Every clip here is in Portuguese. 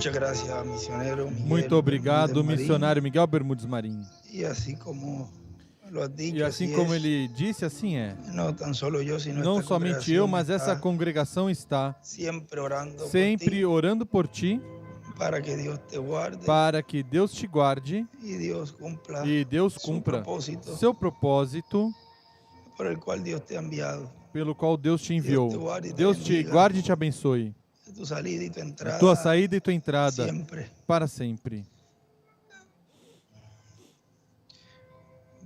Muchas gracias, misionero Miguel Muito obrigado, Bermúdez Marín. missionário Miguel Bermudes Marim. Y así como lo has dicho, E assim así como es. ele disse, assim é. No tan solo yo, sino Não esta somente eu, congregación mas essa está congregação está siempre orando por sempre ti, orando por ti, para que Dios te guarde para que Deus te guarde y Dios cumpla e Deus su cumpra propósito seu propósito por el cual Dios te ha enviado. pelo qual Deus te enviou. Deus te guarde e te Deus te bendiga. guarde e te abençoe. Tu salida y tu entrada Tua saída e tua entrada siempre. para sempre.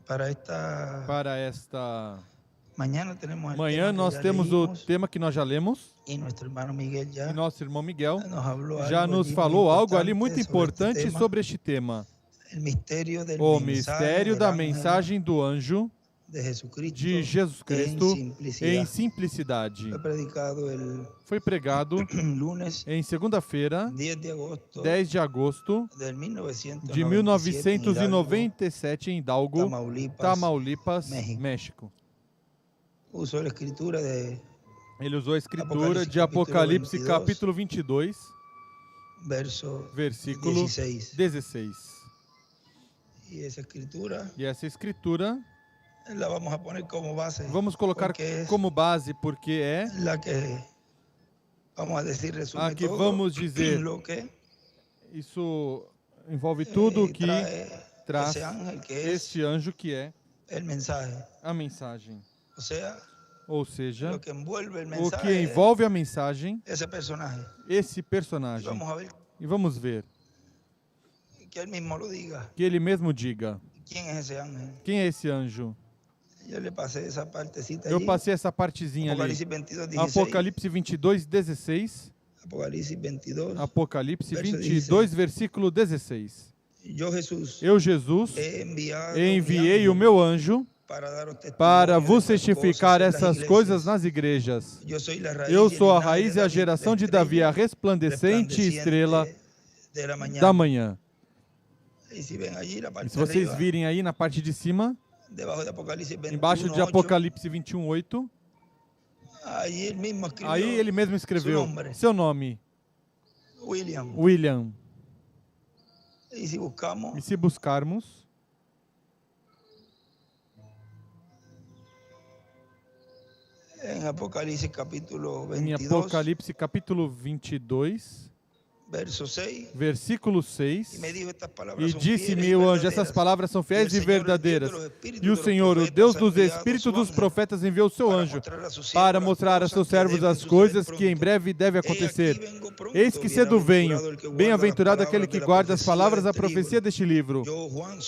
Para esta Mañana tema nós que ya temos o leímos, tema que nós já lemos y nuestro hermano Miguel e ya nosso irmão Miguel nos habló já algo nos allí falou muy algo ali muito importante importante sobre este tema. el misterio del O mensaje mistério del da ángel mensagem do anjo de Jesucristo, de Jesus Cristo em em simplicidade. Foi predicado Foi pregado lunes em segunda-feira, 10 de agosto 10 de agosto de de 1997 em Hidalgo, Tamaulipas, México. México. Usou a escritura de Ele usou a escritura de Apocalipse capítulo 22, versículo 16. E essa escritura E essa escritura la vamos a poner como base. vamos colocar porque es como base porque é la que vamos a decir resume aqui todo vamos dizer, lo que isso envolve tudo o que trae traz esse ángel que é este anjo que é el mensaje. a mensagem. Ou Ou seja, lo que envuelve el o mensaje que envolve a mensagem, esse personagem. esse E personagem. vamos a ver E vamos ver, que ele mesmo lo diga. que ele mesmo diga, Quem é esse ángel? quem é esse anjo? Eu lhe passei essa partecita Eu allí. passei essa partezinha ali. Apocalipse 22, 16. Apocalipse 22, 16. Apocalipse 22. Apocalipse Verso 22, versículo 16. Eu, Jesus, Eu, Jesus, enviei o meu anjo para vos testificar essas coisas nas igrejas. Eu sou a raiz e a geração de Davi, a resplandecente estrela da manhã. E se vocês virem aí na parte de cima, embaixo de Apocalipse 21, 8, aí ele mesmo escreveu seu nome, William. E se buscarmos, em Apocalipse capítulo 22, verso 6, versículo 6, e disse-me o anjo, essas palavras são fiéis e verdadeiras. E o Senhor, o Deus dos Espíritos dos profetas, enviou o seu anjo para mostrar a seus servos as coisas que em breve devem acontecer. Eis que cedo venho, bem-aventurado aquele que guarda as palavras da profecia deste livro.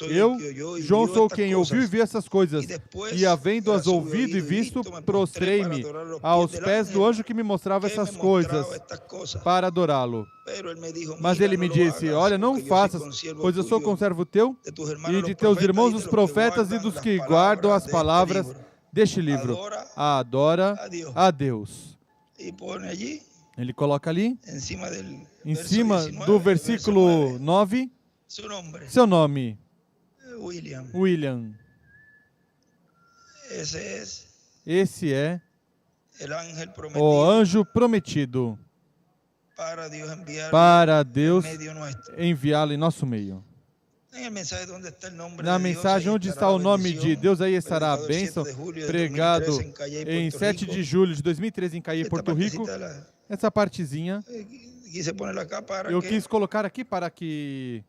Eu, João, sou quem ouviu e viu essas coisas, e havendo-as ouvido e visto, prostrei-me aos pés do anjo que me mostrava essas coisas, para adorá-lo. Mas ele me disse, olha, não faças, pois eu sou conservo teu e de teus irmãos os profetas e dos que guardam as palavras deste livro. Adora a Deus. Ele coloca ali, em cima do versículo 9, seu nome, William. Esse é o anjo prometido para Deus enviá-lo em nosso meio. Na mensagem onde está o nome de Deus, aí estará a bênção, pregado em 7 de julho de 2013 em Caí, Porto Rico. Essa partezinha eu quis colocar aqui para que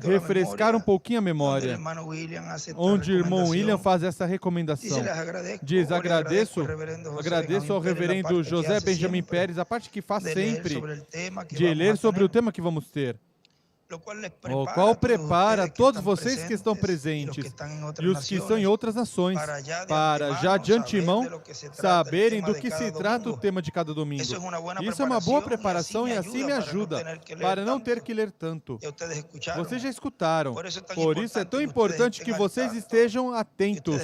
refrescar um pouquinho a memória, onde o irmão William faz essa recomendação. Diz, agradeço ao reverendo José Benjamin Pérez, a parte que faz sempre de ler sobre o tema que vamos ter, o qual prepara todos vocês que estão presentes e os que estão em outras nações, para já de antemão saberem do que se trata o tema de cada domingo. Isso é uma boa preparação e assim me ajuda para não ter que ler tanto. Vocês já escutaram, por isso é tão importante que vocês estejam atentos,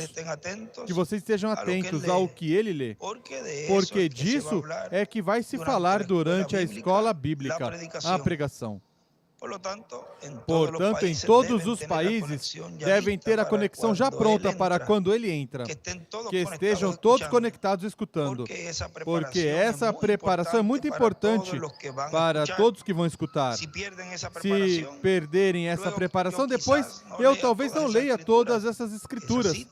ao que ele lê, porque disso é que vai se falar durante a escola bíblica, a pregação. Portanto, em todos os países devem ter a conexão já pronta para quando ele entra, que estejam todos conectados escutando, porque essa preparação é muito importante para todos que vão escutar. Se perderem essa preparação, depois eu talvez não leia todas essas escrituras,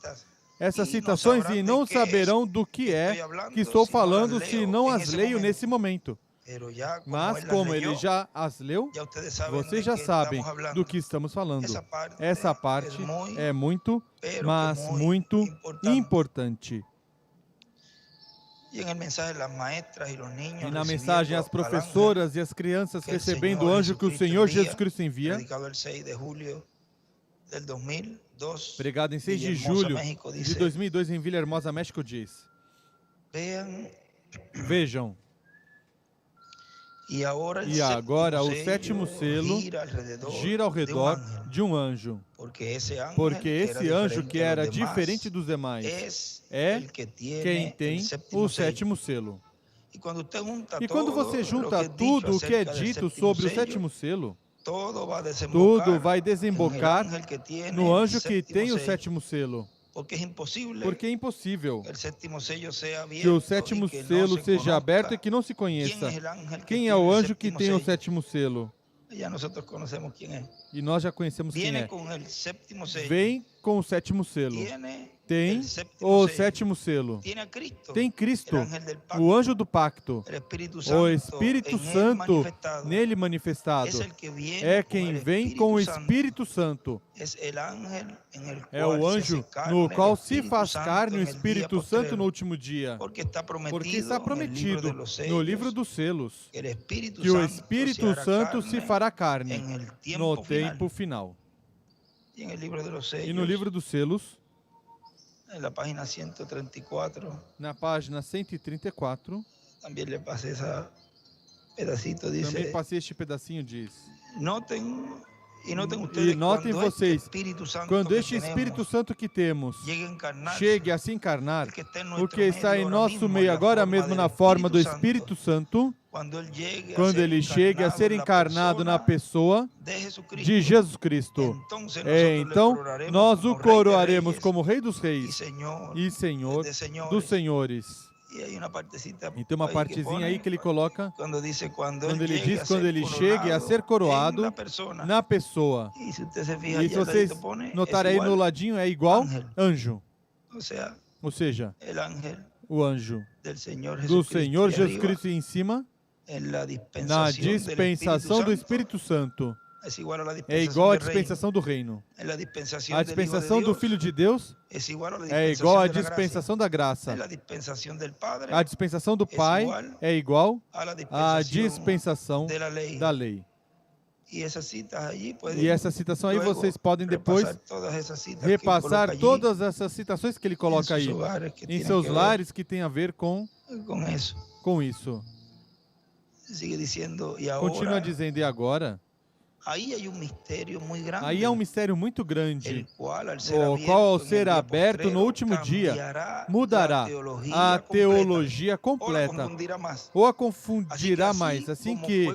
essas citações, e não saberão do que é que estou falando se não as leio nesse momento. Mas como ele já as leu, vocês já sabem do que estamos falando. Essa parte é muito, mas muito importante. E na mensagem, as professoras e as crianças recebendo o anjo que o Senhor Jesus Cristo envia, pregado em 6 de julho de 2002 em Villahermosa, México, diz: Vejam, e agora o 7º selo gira ao redor de um anjo, porque esse anjo que era diferente dos demais é quem tem o 7º selo. E quando você junta tudo o que é dito sobre o 7º selo, tudo vai desembocar no anjo que tem o 7º selo. Porque é impossível que o 7º selo seja aberto e que não se conheça. Quem é o anjo que tem o 7º selo? E nós já conhecemos quem é. Vem com o 7º selo. Tem o 7º selo. Tem Cristo, o anjo do pacto. O Espírito Santo nele manifestado. É quem vem com o Espírito Santo. É o anjo no qual se faz carne o Espírito Santo no último dia. Porque está prometido no livro dos selos que o Espírito Santo se fará carne no tempo final. E no livro dos selos, na página 134, também passei este pedacinho, diz: E notem vocês, quando este Espírito Santo que temos chegue a se encarnar, o que está em nosso meio agora mesmo na forma do Espírito Santo, quando ele chegue a ser encarnado na pessoa de Jesus Cristo, então nós o coroaremos como Rei dos Reis e Senhor dos Senhores. E tem uma partezinha aí que ele coloca, quando ele diz, quando ele chegue a ser coroado na pessoa. E se vocês notarem aí no ladinho, é igual anjo. Ou seja, o anjo do Senhor Jesus Cristo em cima, na dispensação do Espírito Santo. É igual à dispensação do reino. A dispensação do Filho de Deus é igual à dispensação da graça. A dispensação do Pai é igual à dispensação da lei. E essa citação aí vocês podem depois repassar todas essas citações que ele coloca aí em seus lares que tem a ver com isso. Continua dizendo, e agora? Aí há um mistério muito grande, o qual, ao ser aberto no último dia, mudará a teologia completa, ou a confundirá mais, assim que,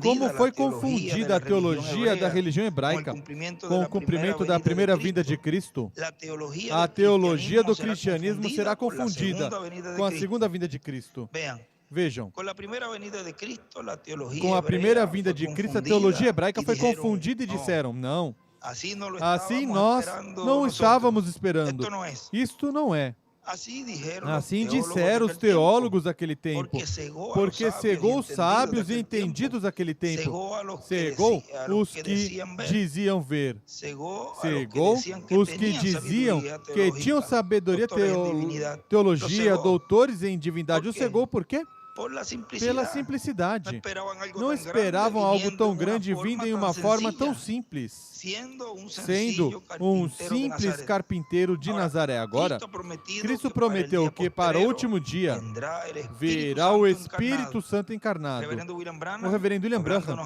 como foi confundida a teologia da religião hebraica com o cumprimento da primeira vinda de Cristo, a teologia do cristianismo será confundida com a segunda vinda de Cristo. Vejam, com a primeira vinda de Cristo, a teologia hebraica foi confundida e disseram, não, assim nós não estávamos esperando. Isto não é. Assim disseram os teólogos daquele tempo, porque cegou os sábios e entendidos daquele tempo, cegou os que diziam ver, cegou os que diziam que tinham sabedoria, teologia, doutores em divindade. O cegou por quê? Pela simplicidade. Não esperavam algo tão grande vindo em uma forma tão simples, sendo um simples carpinteiro de Nazaré. Agora, Cristo prometeu que para o último dia virá o Espírito Santo encarnado. O reverendo William Branham,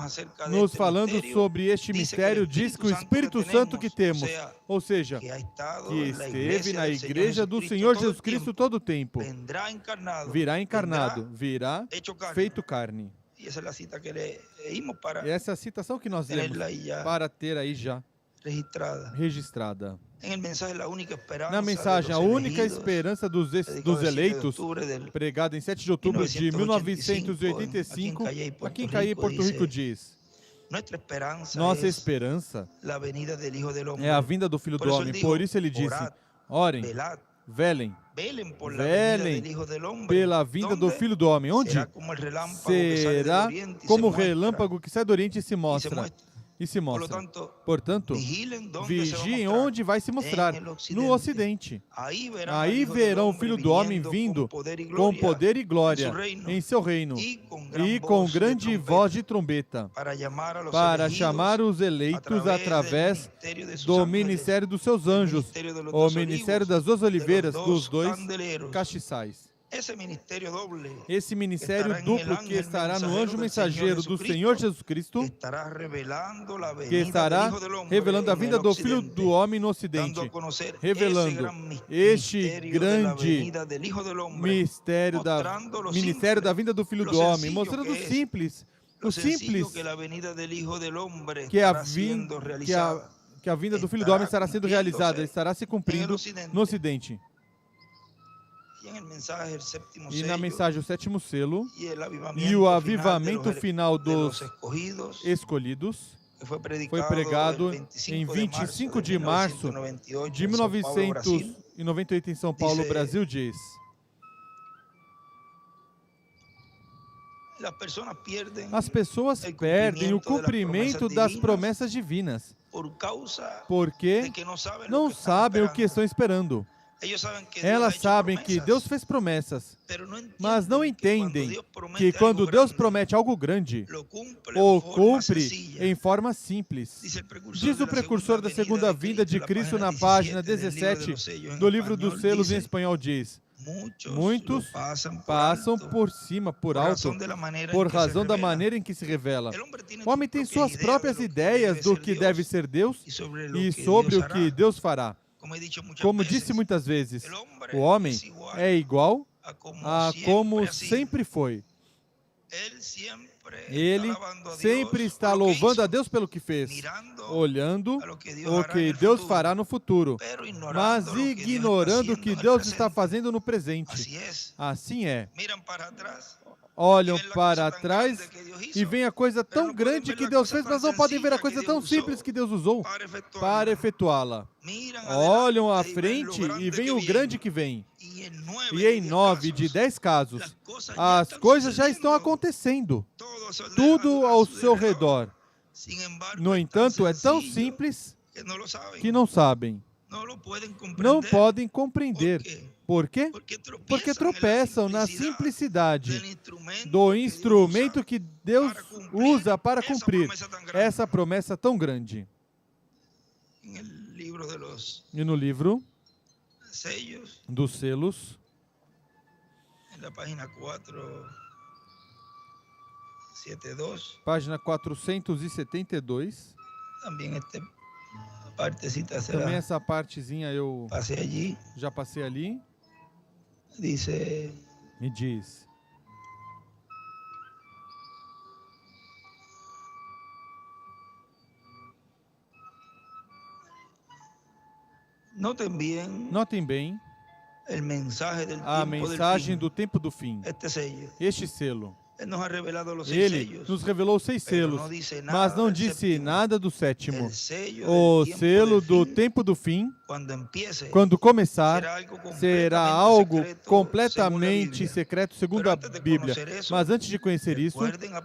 nos falando sobre este mistério, diz que o Espírito Santo que temos, ou seja, que esteve na igreja do Senhor Jesus Cristo todo o tempo, virá encarnado, virá feito carne. Y esa es la cita que leímos para E essa é a citação que nós lemos tenerla ahí ya para ter aí já registrada. En el mensaje, la única esperanza Na mensagem, a de los única elegidos, esperança dos dedicado a 7 de eleitos, octubre del pregado em 7 de outubro de 1985, aqui em Caí, Porto Rico, diz: Nuestra esperanza nossa es esperança la venida del Hijo del Hombre. é a vinda do Filho Por do eso Homem. ele dijo, Por isso ele disse: orad, orem, velad, velem, velen por la venida velem del Hijo del Hombre. pela vinda do ¿Dónde? Filho do Homem. Onde? Será como el relámpago que sale del Será oriente y como o se muestra. relâmpago que sai do Oriente e se mostra. Por lo tanto, Portanto, vigilem donde vigiem se va a mostrar. onde vai se mostrar, En el no Ocidente. Aí Aí verão o Filho do Homem vindo com poder e glória em seu reino e com grande voz de trombeta para chamar os eleitos através do ministério dos seus anjos, o ministério das duas oliveiras, dos dois castiçais. Esse ministério duplo que estará no anjo mensageiro do Senhor Jesus Cristo, que estará revelando a vinda do Filho do Homem no Ocidente, revelando este grande mistério ministério da vinda do Filho do Homem, mostrando o simples que a vinda do Filho do Homem estará sendo realizada, estará se cumprindo no Ocidente. E na mensagem o sétimo selo e o avivamento final dos escolhidos foi pregado em 25 de março de 1998 em São Paulo, Brasil, diz: as pessoas perdem o cumprimento das promessas divinas porque não sabem o que estão esperando. Elas sabem que Deus fez promessas, mas não entendem que quando Deus promete algo grande, o cumpre em forma simples. Diz o precursor da segunda vinda de Cristo na página 17 do livro dos selos em espanhol, diz: muitos passam por cima, por alto, por razão da maneira em que se revela. O homem tem suas próprias ideias do que deve ser Deus e sobre o que Deus fará. Como disse muitas vezes, o homem é igual a como sempre foi. Ele sempre está louvando a Deus pelo que fez, olhando o que Deus fará no futuro, mas ignorando o que Deus está fazendo no presente. Assim é. Olham para trás e veem a coisa tão grande que Deus fez, mas não podem ver a coisa tão simples que Deus usou para efetuá-la. Olham à frente e veem o grande que vem. E em 9 de 10 casos, as coisas já estão acontecendo. Tudo ao seu redor. No entanto, é tão simples que não sabem. Não podem compreender. Por quê? Porque tropeçam na simplicidade do instrumento que Deus usa para cumprir essa promessa tão grande. E no livro dos selos, página 472, também essa partezinha eu já passei ali. Me diz: notem bem a mensagem do tempo do fim. Este selo. Ele nos revelou 6 selos, mas não disse nada do sétimo. O selo do tempo do fim, quando começar, será algo completamente secreto segundo a Bíblia. Mas antes de conhecer isso,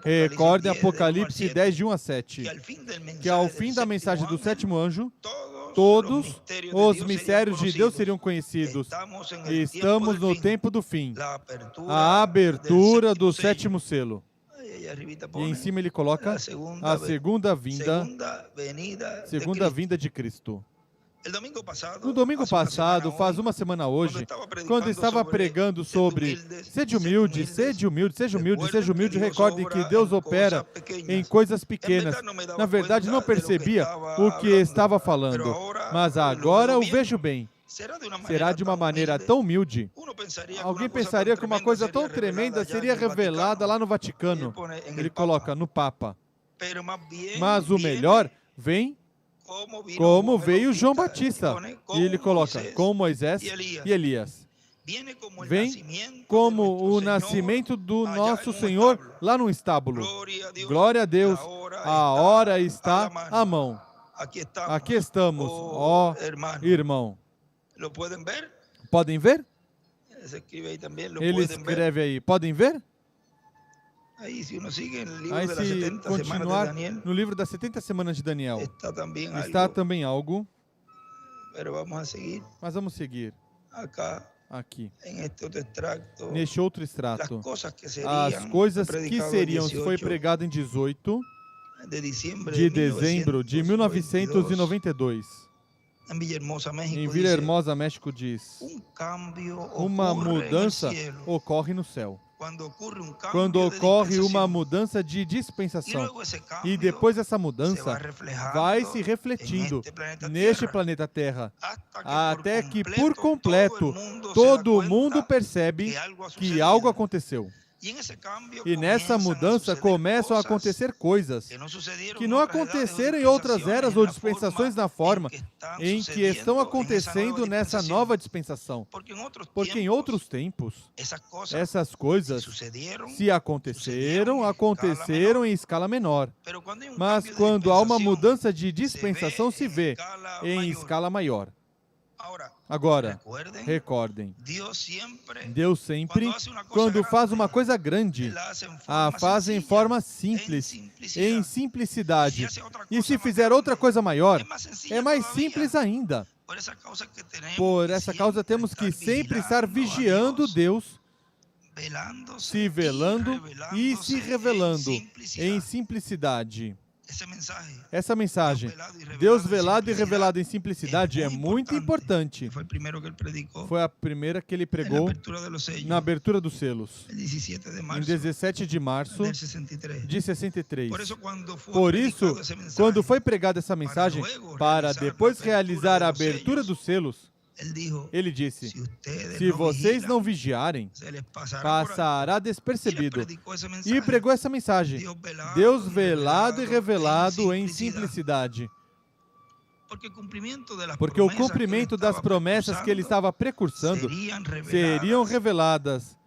recordem Apocalipse 10, de 1 a 7, que ao fim da mensagem do sétimo anjo, todos os mistérios de Deus seriam conhecidos. Estamos no tempo do fim, a abertura do sétimo selo. E em cima ele coloca a segunda vinda de Cristo. No domingo passado, faz uma semana hoje, quando estava pregando sobre sede humilde, seja humilde, recordem que Deus opera em coisas pequenas. Na verdade, não percebia o que estava falando, mas agora o vejo bem. será de uma maneira tão humilde. Alguém pensaria que uma coisa tão tremenda seria revelada lá no Vaticano. Ele coloca no Papa. Mas o melhor vem como veio João Batista. E ele coloca com Moisés e Elias. Vem como o nascimento do nosso Senhor lá no estábulo. Glória a Deus, a hora está à mão. Aqui estamos, ó irmão. Podem ver? Ele escreve aí. Podem ver? Aí, se continuar no livro das 70 semanas de Daniel, está também algo. Mas vamos seguir. Aqui, neste outro extrato, as coisas que seriam, se foi pregado em 18 de dezembro de 1992, em Villahermosa, México, diz: uma mudança ocorre no céu. Quando ocorre uma mudança de dispensação, e depois essa mudança vai se refletindo neste planeta Terra, até que por completo todo mundo percebe que algo aconteceu. E nessa mudança começam a acontecer coisas que não aconteceram em outras eras ou dispensações na forma em que estão acontecendo nessa nova dispensação. Porque em outros tempos, essas coisas, se aconteceram em escala menor. Mas quando há uma mudança de dispensação, se vê em escala maior. Agora, recordem, Deus sempre, quando faz uma coisa grande, a faz em forma simples, em simplicidade. E se fizer outra coisa maior, é mais simples ainda. Por essa causa temos que sempre estar vigiando Deus, se velando e se revelando em simplicidade. Essa mensagem, Deus velado e revelado em simplicidade, é muito importante. Foi a primeira que ele pregou na abertura dos selos, em 17 de março de 63. Por isso, quando foi pregada essa mensagem, para depois realizar a abertura dos selos, ele disse: se vocês não vigiarem, passará despercebido. E pregou essa mensagem: Deus velado e revelado em simplicidade. Porque o cumprimento das promessas que ele estava precursando seriam veladas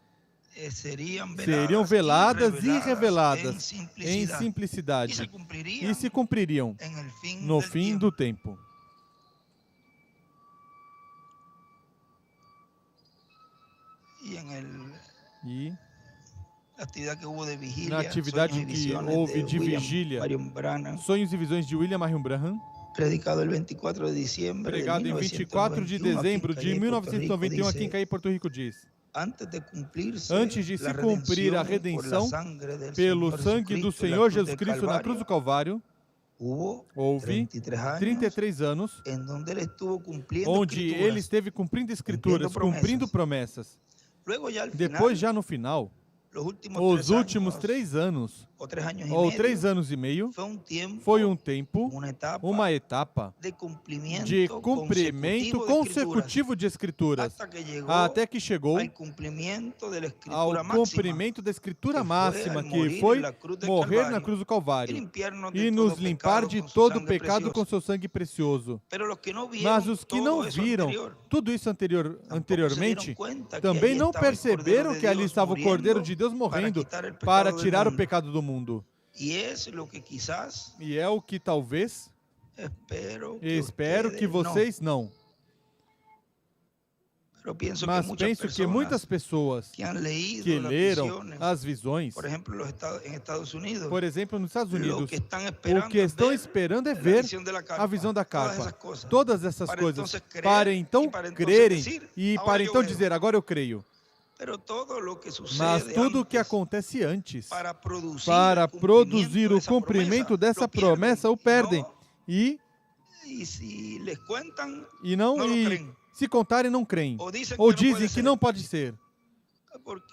e reveladas em simplicidade e se cumpririam no fim do tempo. E na atividade que houve de vigília, Sonhos e Visões de William Marion Branham, pregado em 24 de dezembro de 1991 aqui em Caí, Porto Rico, diz: antes de se cumprir a redenção pelo sangue do Senhor Jesus Cristo na cruz do Calvário, houve 33 anos onde ele esteve cumprindo escrituras, cumprindo promessas. Depois, já no final, os últimos 3 anos, ou 3 anos e meio, foi um tempo, uma etapa de cumprimento consecutivo de Escrituras, até que chegou ao cumprimento da Escritura máxima, que foi morrer na cruz do Calvário e nos limpar de todo o pecado com seu sangue precioso. Mas os que não viram tudo isso anteriormente, também não perceberam que ali estava o Cordeiro de Deus morrendo para tirar o pecado do mundo. E é o que talvez, espero que vocês não. Mas penso que muitas pessoas que leram as visões, por exemplo, nos Estados Unidos, o que estão esperando é ver a visão da capa. Todas essas coisas, para então crerem e para então dizer: agora eu creio. Mas tudo o que acontece antes, para produzir o cumprimento dessa promessa, o perdem. E se contarem, não creem. Ou dizem que não pode ser.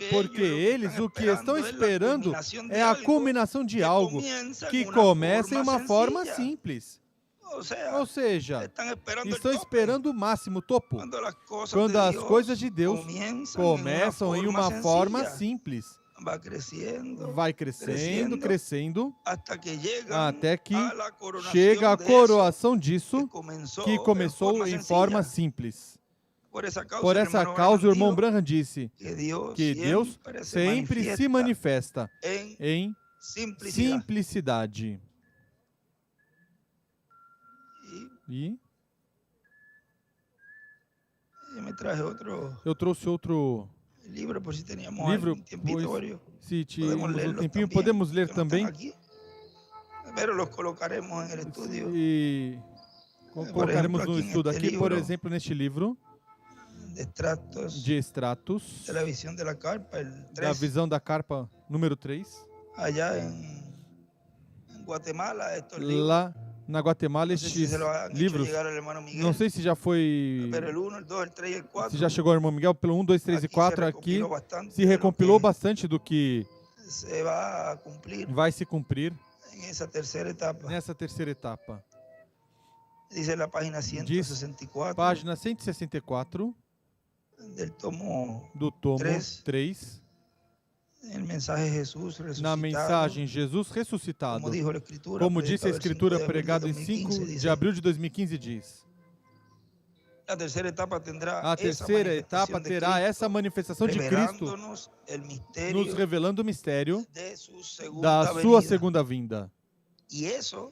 Porque eles, o que estão esperando é a culminação de algo que começa em uma forma simples. Ou seja, estão esperando o máximo, o topo. Quando as coisas de Deus começam em uma forma simples, vai crescendo, crescendo, até que chega a coroação disso que começou em forma simples. Por essa causa, o irmão Branham disse que Deus sempre se manifesta em simplicidade. E eu trouxe outro livro, pois, se tivermos um tempinho, podemos ler também. E colocaremos no estudo aqui, por exemplo, neste livro de extratos da visão da carpa número 3. Lá na Guatemala, estes livros, não sei se já foi, se já chegou ao irmão Miguel, pelo 1, 2, 3 e 4, aqui se recompilou bastante do que vai se cumprir nessa terceira etapa. Diz, página 164, do tomo 3, na mensagem Jesus ressuscitado. Como disse a Escritura, pregado em 5 de abril de 2015, diz: a terceira etapa terá essa manifestação de Cristo, nos revelando o mistério da sua segunda vinda.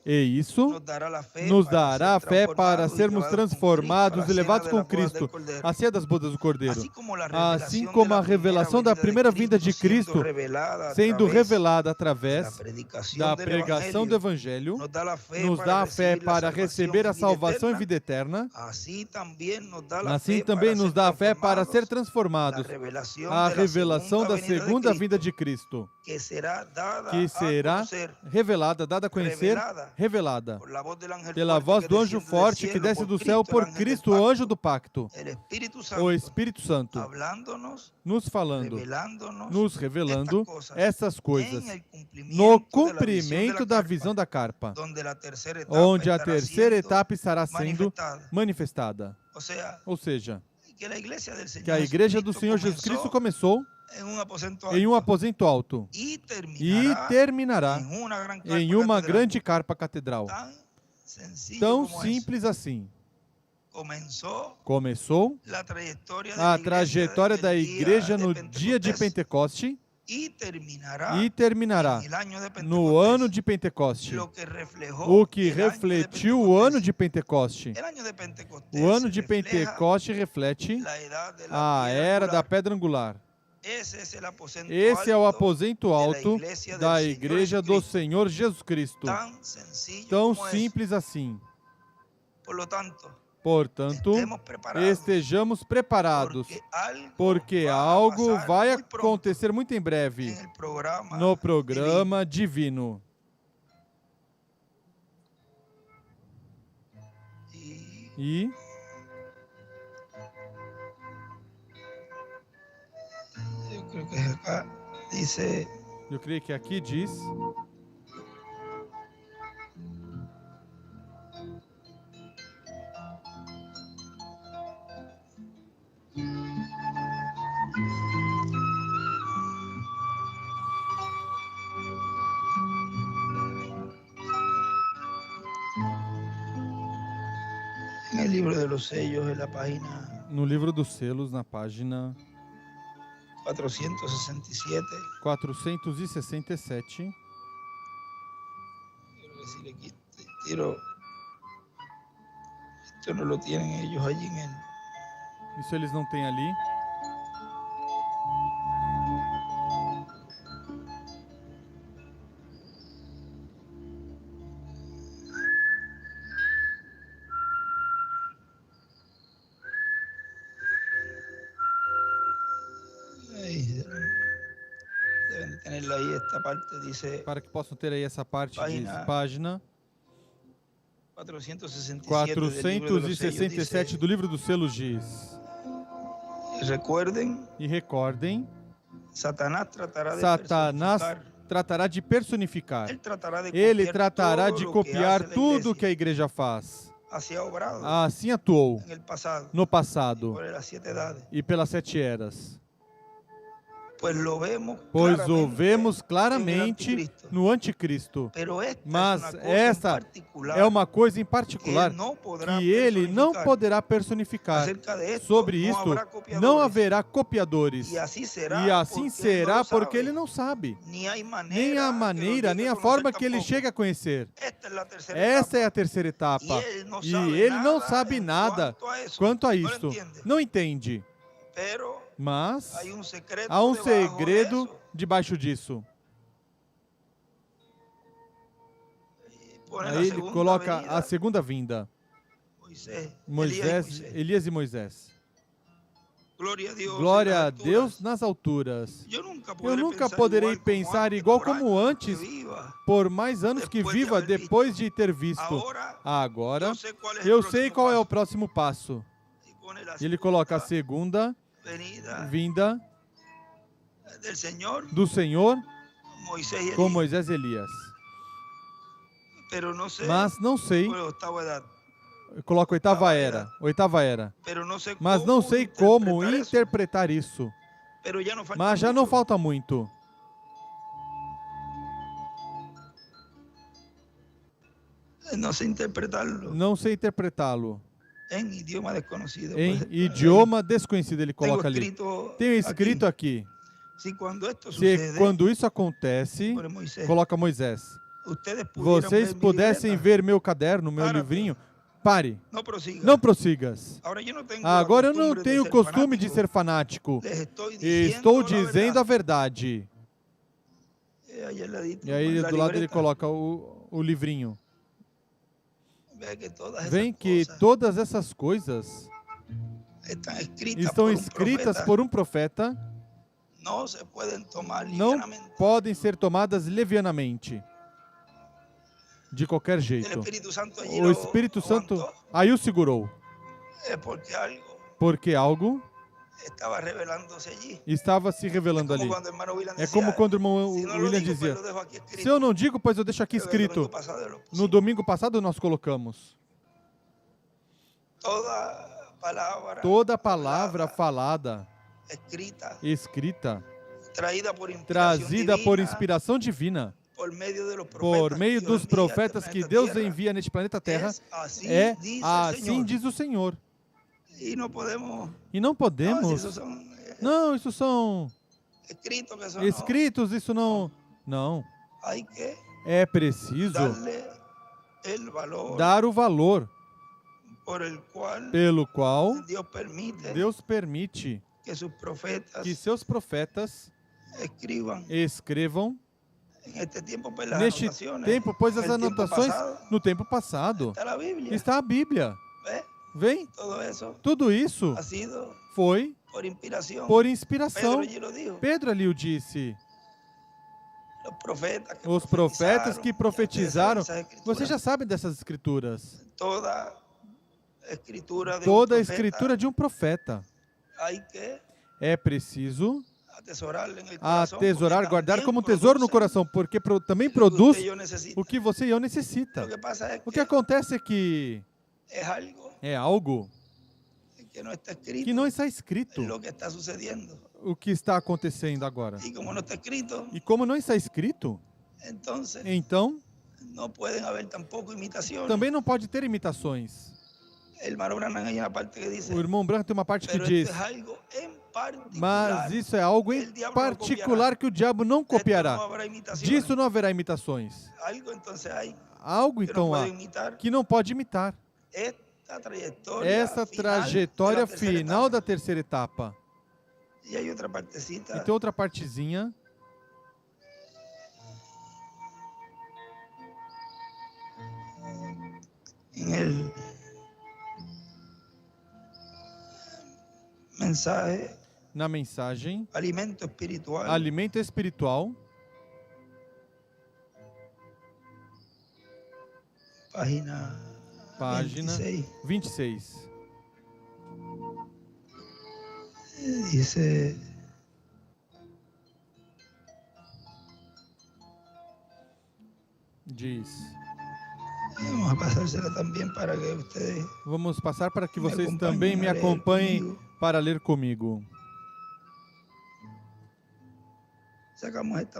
E isso nos dará a fé para sermos transformados e levados com Cristo, a ceia das bodas do Cordeiro. Assim como a revelação da primeira vinda de Cristo, sendo revelada através da pregação do Evangelho, nos dá a fé para receber a salvação e vida eterna. Assim também nos dá a fé para ser transformados, a revelação da segunda vinda de Cristo, que será revelada, dada a conhecer, revelada pela voz do anjo forte que desce do céu por Cristo, o anjo do pacto, o Espírito Santo, nos falando, nos revelando essas coisas, no cumprimento da visão da carpa, onde a terceira etapa estará sendo manifestada. Ou seja, que a igreja do Senhor Jesus Cristo começou em um aposento alto e terminará em uma grande carpa catedral. Tão simples assim. Começou a trajetória da igreja no dia de Pentecoste e terminará no ano de Pentecoste. O que refletiu o ano de Pentecoste. O ano de Pentecoste reflete a era da pedra angular. Esse é o aposento alto da igreja do Senhor Jesus Cristo. Tão simples assim. Portanto, estejamos preparados, porque algo vai acontecer muito em breve no programa divino. E eu creio que aqui diz: no livro dos selos, na página 467. Isso eles não têm ali. Para que possam ter aí essa parte de página 467 do livro dos selos diz: e recordem, Satanás tratará de personificar. Él tratará de Ele copiar tratará todo de lo que copiar hace la tudo iglesia. que a igreja faz. Así ha obrado Assim atuou en el pasado, no passado por las 7 edades. e pelas 7 eras. Pues lo vemos Pois o claramente vemos en el claramente anticristo. no anticristo. Pero esta Mas es una cosa essa en particular é uma coisa em que particular él no podrá que ele não personificar. poderá personificar. Acerca de esto, Sobre no isto, habrá copiadores. não haverá copiadores. E assim será, E assim porque ele será não porque sabe. ele não sabe. Nem a Nem maneira, a maneira, nem a forma que ele chega a conhecer. Essa é a terceira etapa. E ele não sabe nada quanto a isto. Não entende. Mas há um segredo debaixo disso. Aí ele coloca a segunda vinda. Moisés, Elias e Moisés. Glória a Deus nas alturas. Eu nunca poderei pensar igual como antes, por mais anos que viva depois de ter visto. Agora, eu sei qual é o próximo passo. Ele coloca a segunda vinda do Senhor com Moisés e Elias. Mas não sei, coloca oitava era, mas não sei como interpretar isso. Mas já não falta muito. Não sei interpretá-lo. Em idioma desconhecido, ele coloca ali. Tenho escrito aqui. Se quando isso acontece, coloca Moisés. Vocês pudessem ver meu caderno, meu livrinho, pare. Não prossigas. Agora eu não tenho costume de ser fanático. Estou dizendo a verdade. E aí do lado ele coloca o livrinho. Vem que todas essas coisas estão escritas por um profeta, não podem ser tomadas levianamente, de qualquer jeito. O Espírito Santo aí o segurou, porque algo estava se revelando ali. É como quando o irmão William dizia: se eu não digo, pois eu deixo aqui escrito. No domingo passado nós colocamos. Toda palavra falada, escrita, trazida por inspiração divina, por meio dos profetas que Deus envia neste planeta Terra, é assim diz o Senhor. E não podemos. Não, isso são escritos, isso não. Não. É preciso dar o valor pelo qual Deus permite que seus profetas escrevam neste tempo, pois as anotações no tempo passado está a Bíblia. Vem? Tudo isso foi por inspiração. Pedro ali o disse. Os profetas que profetizaram, vocês já sabem dessas escrituras. Toda a escritura de um profeta. É preciso atesourar, guardar como tesouro no coração, porque também produz o que você e eu necessita. O que acontece é que é algo que não está escrito o que está acontecendo agora. E como não está escrito, então também não pode ter imitações. O irmão Branham tem uma parte que diz: mas isso é algo em particular que o diabo não copiará. Disso não haverá imitações. Algo então há que não pode imitar. Essa trajetória final da terceira etapa. E tem outra partezinha. Na mensagem, alimento espiritual, página 26. Dice: diz. Vamos a pasársela también para que ustedes Vamos passar para que me vocês acompanhem também me a ler acompanhem comigo. para ler comigo. Sacamos esta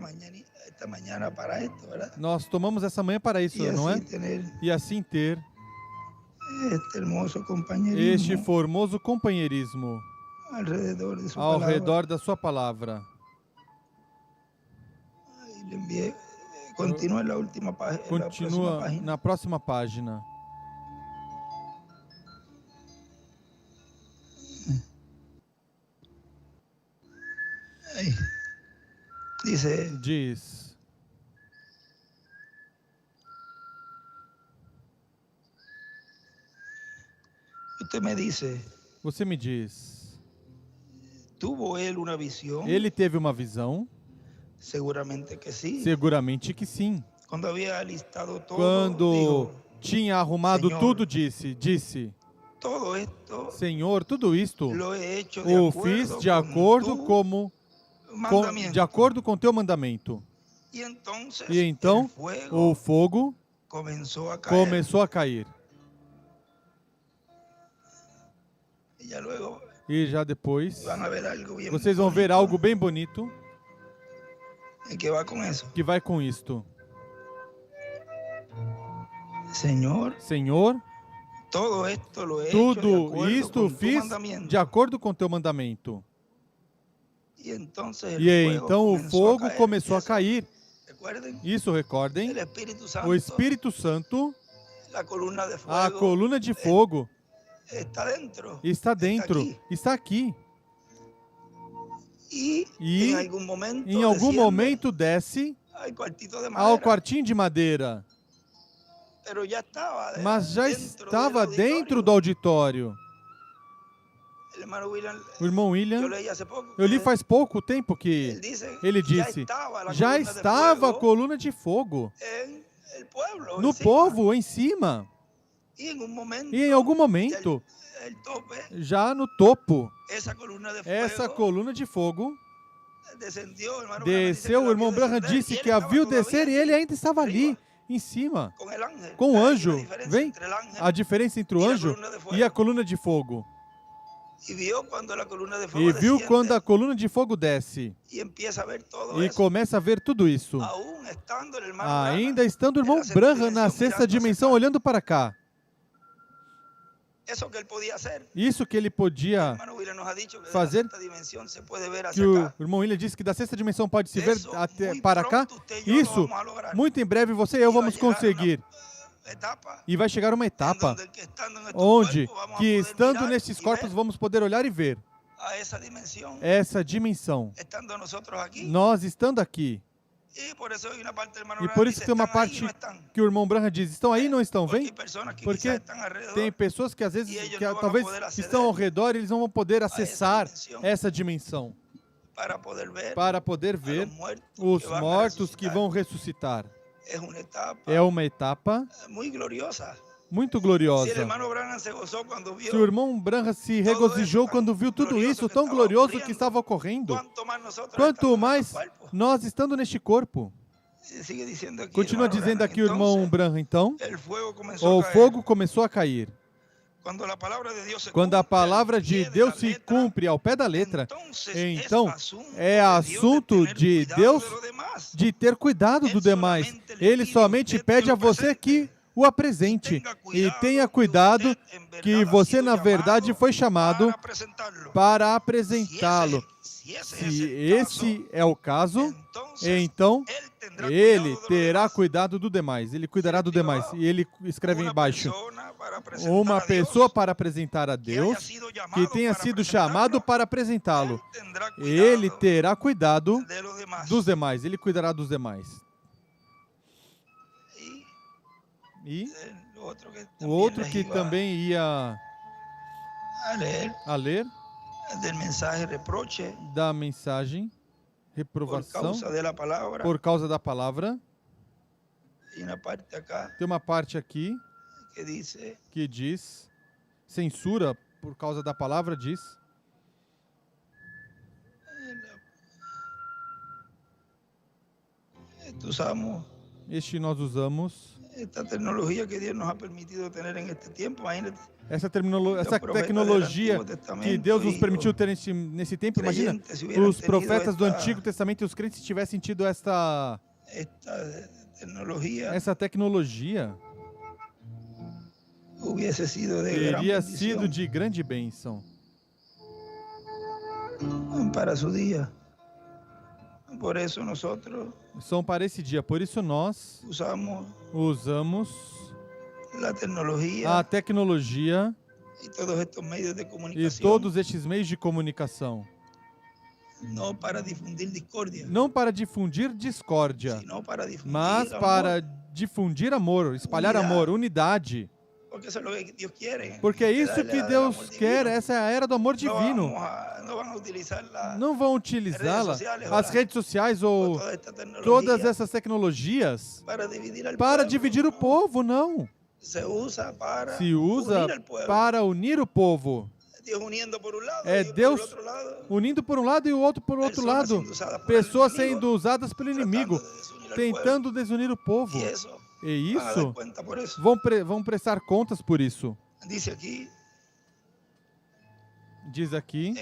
mañana para esto, ¿verdad? Nós tomamos essa manhã para isso, Y não é? así tener E assim ter este hermoso este compañerismo formoso companheirismo alrededor de su ao palabra. redor da sua palavra. Y le envié, continúa en la última página. Continua na próxima página. Ahí. Dice, Diz. usted me dice, Você me diz. ¿tuvo él una visión? Ele teve uma visão? Seguramente que sí. Seguramente que sim. Cuando había alistado todo, Quando dijo, tinha arrumado Senhor, tudo, disse: todo esto Senhor, tudo isto lo he hecho de o acuerdo fiz de acordo con tu mandamiento. de acordo com teu mandamento. Y entonces E então o fogo comenzó a caer. começou a cair. Y ya luego E já depois van a ver algo bien vocês vão ver bonito algo bem bonito que va con eso. que vai com isto. Señor, Senhor, todo esto lo he hecho de tudo acuerdo isto con tu fiz mandamiento. de acordo com teu mandamento. Y entonces E el então o fogo começou a Eso, cair. recuerden, Isso, recordem, el Espíritu Santo, o Espírito Santo, la columna de fuego, a coluna de fogo, está dentro. está dentro, aquí. está aqui. Y E en algún momento, em algum desciende momento desce al cuartito de ao madera, quartinho de madeira, pero ya estaba mas já dentro estava del dentro auditorio. do auditório. El hermano William, O irmão yo William, leí hace poco, eu li que faz pouco tempo que ele disse, já estava a coluna de fogo en el pueblo, no encima. povo, em cima, Y en un momento, e em algum momento, el tope, já no topo, esa columna de essa fuego coluna de fogo descendió. El hermano Branham dice desceu. que O la irmão vio Branham descender, disse y él que a estaba viu todavía descer e ele ainda estava ali, em cima, con el ángel. com o Hay anjo. una diferencia Vem entre el ángel a diferença entre o e a anjo coluna de fogo. e a coluna de fogo. y vio cuando la columna de fuego E viu desciende quando a coluna de fogo desce y empieza a ver todo e eso. começa a ver tudo isso. Aún estando el hermano Ainda Branham estando o irmão en la Branham na dimensão, sexta mirando dimensão, hacia acá. olhando para cá. Eso que él podía hacer. Isso que ele El podia hermano William nos ha dicho que fazer, de la sexta dimensión se puede ver que hacia o acá. irmão William disse que da sexta dimensão pode se ver Eso até muy para cá. pronto usted y yo lo Isso, vamos a lograr. muito em breve você e eu Y va a vamos llegar conseguir. una etapa E vai chegar uma en etapa donde el que estando en estos onde cuerpos vamos a que poder estando mirar nesses y corpos ver vamos poder olhar e ver a esa dimensión, essa dimensão. estando nosotros aquí. Nós estando aqui. Y por eso hay una parte del hermano E Branham por que isso dice, que tem uma "Están ahí, parte no están?" que o irmão Branham diz, estão aí, não estão, Porque vem? hay personas que Porque quizás están alrededor tem pessoas que às vezes, E eles que não vão talvez poder aceder estão ao redor e eles não vão poder acessar dimensão. essa dimensão para poder ver para poder a ver los muertos os que van a mortos que resucitar. vão ressuscitar. Es una etapa É uma etapa muy gloriosa. muito Si el gloriosa. hermano Branham se gozó cuando vio, Se o irmão Branham se regozijou quando viu tudo isso tão glorioso que estava ocorrendo, ¿cuánto más nosotros quanto estando mais en nuestro cuerpo? nós estando neste corpo. Sigue diciendo aquí, Continua hermano dizendo Branham, aqui o irmão entonces, Branham, então, el fuego comenzó o a caer. fogo começou a cair. Cuando la palabra de Dios se Quando a cumple palavra al pie de de Deus la se letra, cumpre ao pé da letra, entonces então es asunto é de assunto Dios de tener Deus cuidado de lo demás. de ter cuidado do demais. Ele somente pede a você que o apresente e tenha cuidado que você, na verdade, foi chamado para apresentá-lo. Se esse é o caso, então ele terá cuidado do demais. Ele cuidará do demais. E ele escreve embaixo: uma pessoa para apresentar a Deus que tenha sido chamado para apresentá-lo. Ele terá cuidado dos demais. Ele cuidará dos demais. E o outro que também ia a ler del mensaje reproche da mensagem por reprovação causa de la palabra. por causa da palavra. Hay una parte acá Tem uma parte aqui que dice, que diz censura por causa da palavra, diz usamos Este nós usamos. Esta tecnologia que Deus nos ha permitido ter em este tempo, imagínate. Essa tecnologia que Deus nos permitiu ter nesse tempo, imagina, os profetas do Antigo Testamento e os crentes tivessem tido essa tecnologia, teria sido de grande bênção para seu dia. Por isso são para esse dia. Por isso nós usamos a tecnologia e todos estes meios de comunicação. Não para difundir discórdia. Não para difundir discórdia, mas para difundir amor, espalhar amor, unidade. Porque é isso que Deus quer, essa é a era do amor divino. Não vão utilizá-la, as redes sociais ou todas essas tecnologias, para dividir o povo, não. Se usa para unir o povo. É Deus unindo por um lado e o outro por outro lado. Pessoas sendo usadas pelo inimigo, tentando desunir o povo. E isso, vão prestar contas por isso. Diz aqui,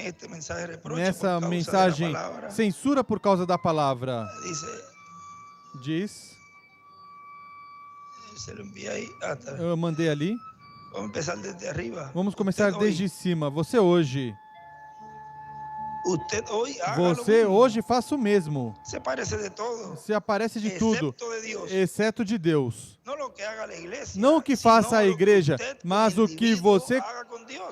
nessa mensagem, censura por causa da palavra. Diz, eu mandei ali. Vamos começar desde cima. Você hoje faça o mesmo. Se aparece de tudo, exceto de Deus. Não o que faça a igreja, mas o que você,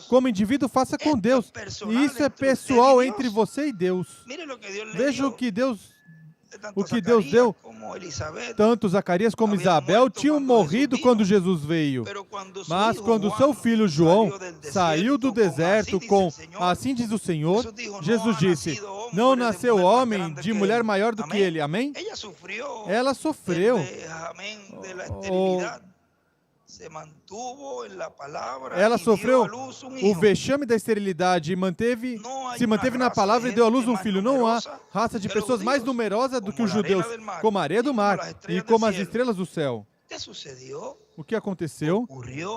como indivíduo, faça com Deus. E isso é pessoal entre você e Deus. Veja o que Deus deu. Tanto Zacarias como Isabel tinham morrido quando Jesus veio. Mas quando seu filho João saiu do deserto com "Assim diz o Senhor", Jesus disse: "Não nasceu homem de mulher maior do que ele." Amém? Ela sofreu. Ela sofreu o vexame da esterilidade e se manteve na palavra e deu à luz um filho. Não há raça de pessoas mais numerosa do que os judeus, como a areia do mar e como as estrelas do céu. O que aconteceu?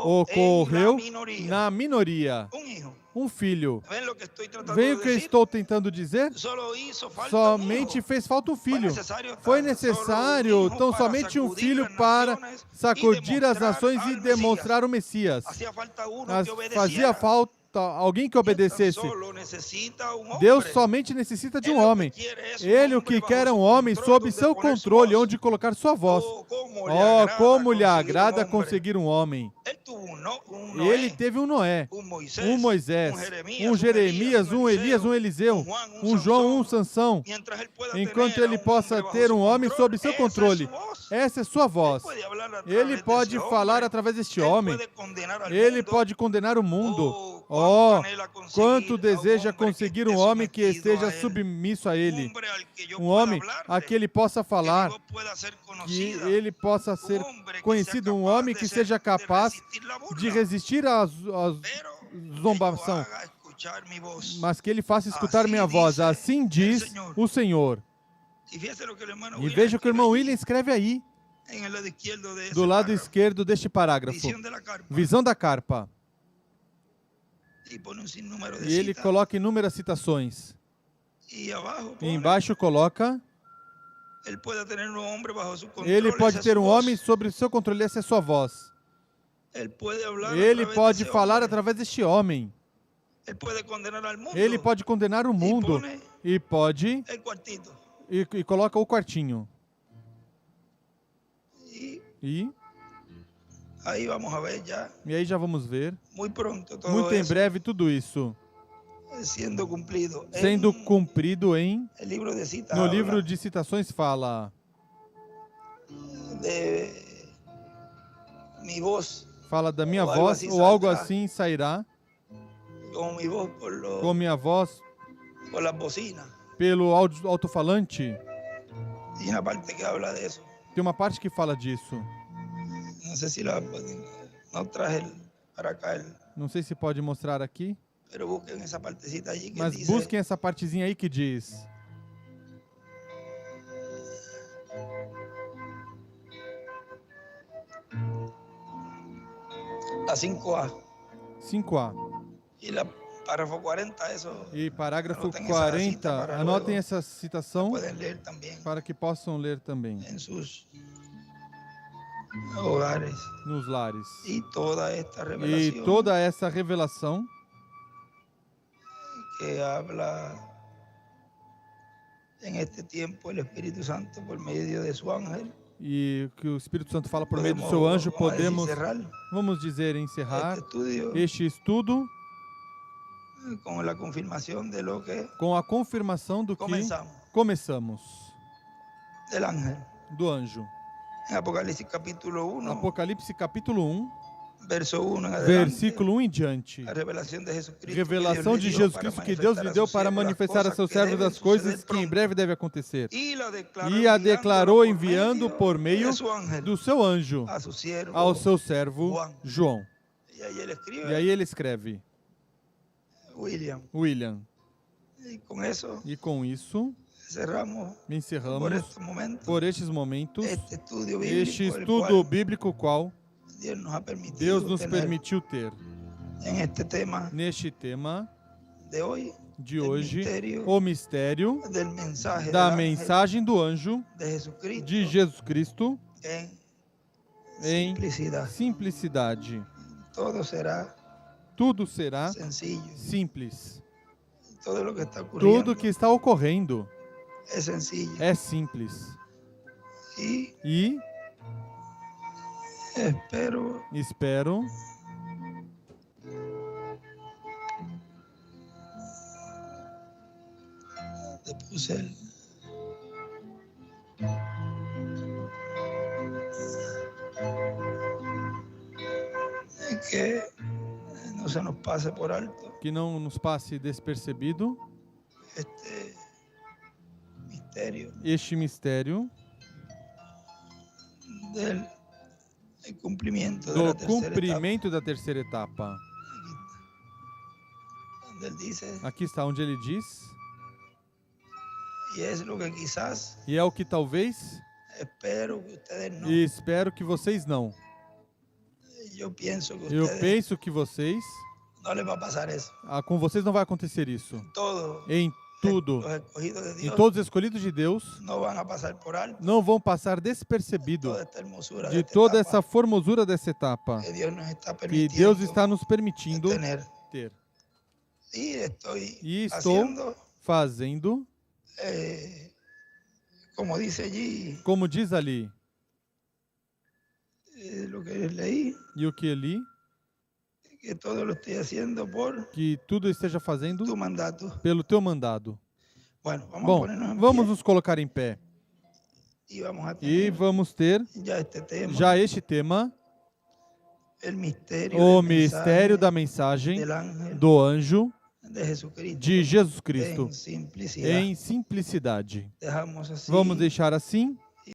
Ocorreu na minoria. Um filho. Veja o que eu estou tentando dizer? Somente fez falta um filho. Foi necessário tão somente um filho para sacudir as nações e demonstrar o Messias. Fazia falta alguém que obedecesse. Deus somente necessita de um homem. Ele o que quer é um homem sob seu controle, onde colocar sua voz. Oh, como lhe agrada conseguir um homem. Ele teve um Noé, um Moisés, um Jeremias, um Elias, um Eliseu, um João, um Sansão. Enquanto ele possa ter um homem sob seu controle, essa é sua voz. Ele pode falar através deste homem. Ele pode condenar o mundo. Oh, quanto deseja conseguir um homem que esteja submisso a ele. Um homem a que ele possa falar, que ele possa ser conhecido. Um homem que seja capaz de resistir à zombação, mas que ele faça escutar minha voz. Assim diz o Senhor. E veja o que o irmão William escreve aí, do lado esquerdo deste parágrafo. Visão da carpa. E ele coloca inúmeras citações. E embaixo coloca: ele pode ter um homem sob seu controle, essa é a sua voz. Ele pode falar através deste homem. Ele pode condenar o mundo. E pode... E coloca o quartinho. E aí já vamos ver, muito em breve, tudo isso sendo cumprido no livro de citações fala da minha voz, ou algo assim sairá, com minha voz pelo alto-falante. Tem uma parte que fala disso. Não sei se pode mostrar aqui, mas busquem essa partezinha aí que diz: La 5A. 5A. Parágrafo 40, eso. E parágrafo Anotem 40, essa cita anotem luego. essa citação Pueden leer también para que possam ler também en sus hogares. nos lares. Y toda esta E revelación toda essa revelação que habla en este tiempo el Espíritu Santo por medio de su ángel. e que o Espírito Santo fala por meio do seu anjo, podemos, vamos dizer, encerrar este estudo con la confirmación de lo que com a confirmação do que começamos del ángel. do anjo. En Apocalipsis capítulo 1, Apocalipse capítulo 1, verso 1 en adelante, versículo 1 em diante. a revelação de Jesus Cristo, Revelação de Jesus Cristo que Deus lhe deu para manifestar a seus servos as coisas que em breve devem acontecer. E a declarou enviando por meio do seu anjo ao seu servo João. E aí ele escreve, E aí ele escreve, William. E com isso encerramos por estes momentos este estudo bíblico qual Deus nos permitiu ter neste tema de hoje, o mistério da mensagem do anjo de Jesus Cristo em simplicidade. Tudo será simples. Tudo que está ocorrendo é simples. E espero que não se nos passe por alto, que não nos passe despercebido este mistério do cumprimento da terceira etapa. Aqui está onde ele diz, e é o que talvez e espero que vocês não. Eu penso que vocês, com vocês não vai acontecer isso. Em tudo, em todos os escolhidos de Deus, não vão passar despercebido de toda essa formosura dessa etapa que Deus está nos permitindo ter. E estou fazendo, como diz ali, e o que eu li, que tudo esteja fazendo pelo teu mandado. Bom, vamos nos colocar em pé. E vamos ter já este tema, o mistério da mensagem do anjo de Jesus Cristo em simplicidade. Vamos deixar assim.